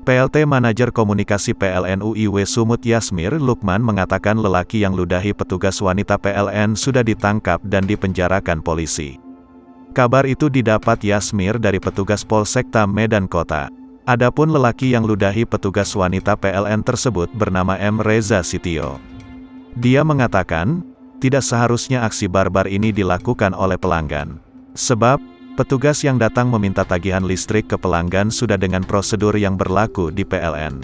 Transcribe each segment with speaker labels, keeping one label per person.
Speaker 1: PLT Manajer Komunikasi PLN UIW Sumut Yasmir Lukman mengatakan lelaki yang ludahi petugas wanita PLN sudah ditangkap dan dipenjarakan polisi. Kabar itu didapat Yasmir dari petugas Polsekta Medan Kota. Adapun lelaki yang ludahi petugas wanita PLN tersebut bernama M. Reza Sitio. Dia mengatakan, tidak seharusnya aksi barbar ini dilakukan oleh pelanggan. Sebab, petugas yang datang meminta tagihan listrik ke pelanggan sudah dengan prosedur yang berlaku di PLN.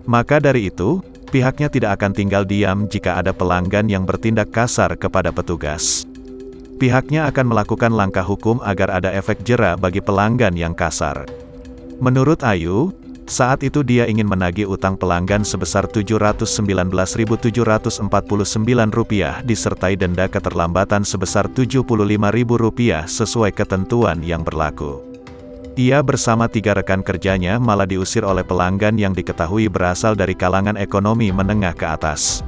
Speaker 1: Maka dari itu, pihaknya tidak akan tinggal diam jika ada pelanggan yang bertindak kasar kepada petugas. Pihaknya akan melakukan langkah hukum agar ada efek jera bagi pelanggan yang kasar. Menurut Ayu, saat itu dia ingin menagih utang pelanggan sebesar Rp719.749 disertai denda keterlambatan sebesar Rp75.000 sesuai ketentuan yang berlaku. Ia bersama 3 rekan kerjanya malah diusir oleh pelanggan yang diketahui berasal dari kalangan ekonomi menengah ke atas.